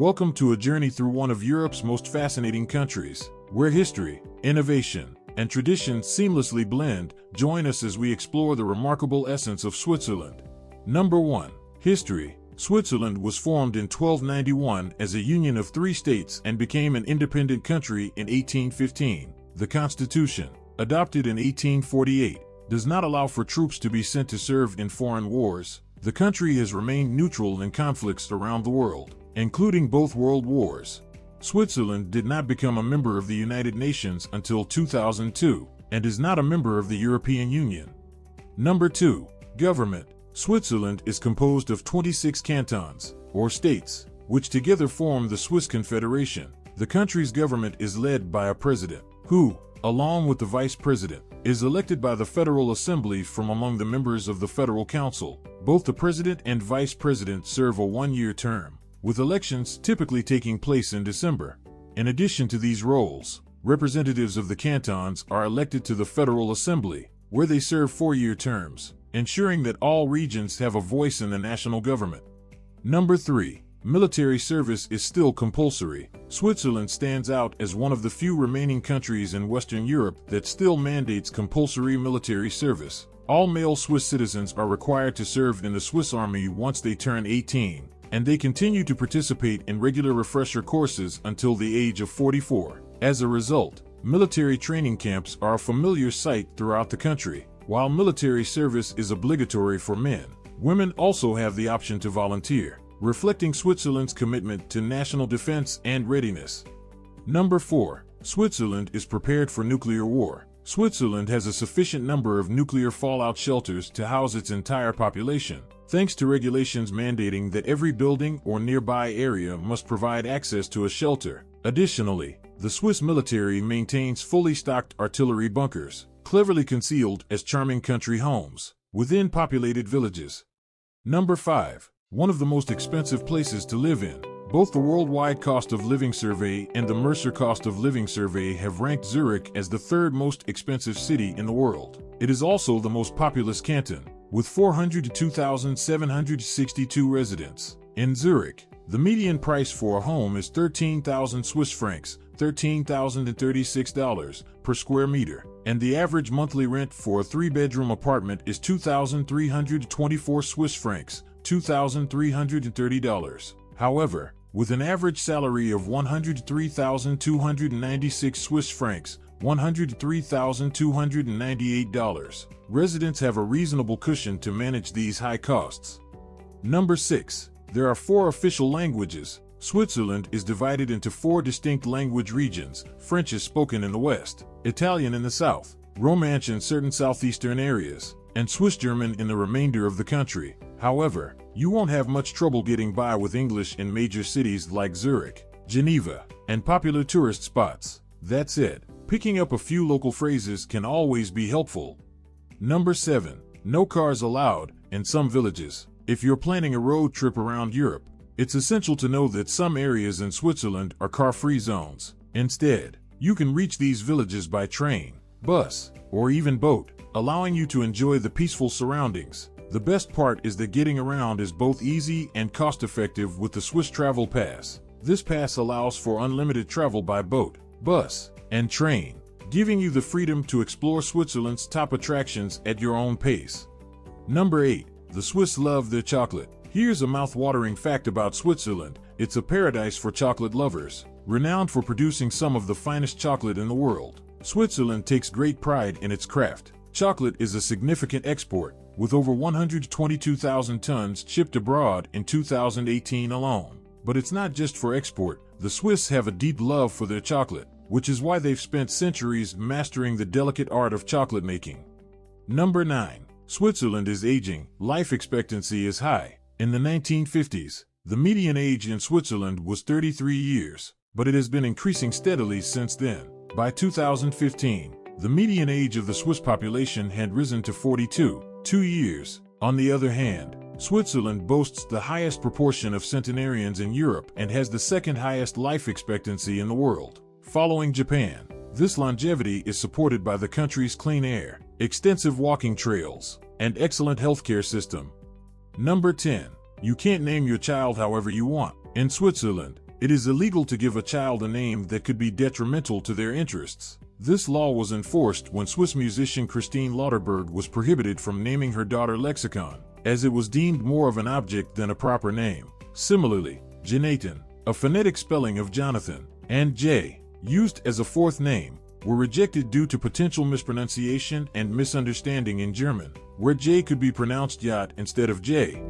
Welcome to a journey through one of Europe's most fascinating countries, where history, innovation, and tradition seamlessly blend. Join us as we explore the remarkable essence of Switzerland. Number 1. History. Switzerland was formed in 1291 as a union of 3 states and became an independent country in 1815. The Constitution, adopted in 1848, does not allow for troops to be sent to serve in foreign wars. The country has remained neutral in conflicts around the world, including both world wars. Switzerland did not become a member of the United Nations until 2002 and is not a member of the European Union. Number 2. Government. Switzerland is composed of 26 cantons, or states, which together form the Swiss Confederation. The country's government is led by a president, who, along with the vice president, is elected by the Federal Assembly from among the members of the Federal Council. Both the president and vice president serve a 1-year term, with elections typically taking place in December. In addition to these roles, representatives of the cantons are elected to the Federal Assembly, where they serve 4-year terms, ensuring that all regions have a voice in the national government. Number 3. Military service is still compulsory. Switzerland stands out as one of the few remaining countries in Western Europe that still mandates compulsory military service. All male Swiss citizens are required to serve in the Swiss Army once they turn 18, and they continue to participate in regular refresher courses until the age of 44. As a result, military training camps are a familiar sight throughout the country. While military service is obligatory for men, women also have the option to volunteer, reflecting Switzerland's commitment to national defense and readiness. Number 4. Switzerland is prepared for nuclear war. Switzerland has a sufficient number of nuclear fallout shelters to house its entire population, thanks to regulations mandating that every building or nearby area must provide access to a shelter. Additionally, the Swiss military maintains fully stocked artillery bunkers, cleverly concealed as charming country homes within populated villages. Number 5. One of the most expensive places to live in. Both the Worldwide Cost of Living Survey and the Mercer Cost of Living Survey have ranked Zurich as the 3rd most expensive city in the world. It is also the most populous canton, with 402,762 residents. In Zurich, the median price for a home is 13,000 Swiss francs, $13,036 per square meter, and the average monthly rent for a 3-bedroom apartment is 2,324 Swiss francs, $2,330. However, with an average salary of 103,296 Swiss francs, $103,298, residents have a reasonable cushion to manage these high costs. Number 6. There are 4 official languages. Switzerland is divided into 4 distinct language regions. French is spoken in the west, Italian in the south, Romansh in certain southeastern areas, and Swiss German in the remainder of the country. However, you won't have much trouble getting by with English in major cities like Zurich, Geneva, and popular tourist spots. That said, picking up a few local phrases can always be helpful. Number 7. No cars allowed in some villages. If you're planning a road trip around Europe, it's essential to know that some areas in Switzerland are car-free zones. Instead, you can reach these villages by train, bus, or even boat, allowing you to enjoy the peaceful surroundings. The best part is that getting around is both easy and cost-effective with the Swiss Travel Pass. This pass allows for unlimited travel by boat, bus, and train, giving you the freedom to explore Switzerland's top attractions at your own pace. Number 8. The Swiss love their chocolate. Here's a mouth-watering fact about Switzerland. It's a paradise for chocolate lovers, renowned for producing some of the finest chocolate in the world. Switzerland takes great pride in its craft. Chocolate is a significant export, with over 122,000 tons shipped abroad in 2018 alone. But it's not just for export. The Swiss have a deep love for their chocolate, which is why they've spent centuries mastering the delicate art of chocolate making. Number 9. Switzerland is aging. Life expectancy is high. In the 1950s, the median age in Switzerland was 33 years, but it has been increasing steadily since then. By 2015, the median age of the Swiss population had risen to 42 years. On the other hand, Switzerland boasts the highest proportion of centenarians in Europe and has the 2nd highest life expectancy in the world, following Japan. This longevity is supported by the country's clean air, extensive walking trails, and excellent healthcare system. Number 10. You can't name your child however you want. In Switzerland, It is illegal to give a child a name that could be detrimental to their interests. This law was enforced when Swiss musician Christine Lauterberg was prohibited from naming her daughter Lexicon, as it was deemed more of an object than a proper name. Similarly, Jonathan, a phonetic spelling of Jonathan, and Jay, used as a fourth name, were rejected due to potential mispronunciation and misunderstanding in German, where J could be pronounced Yacht instead of J.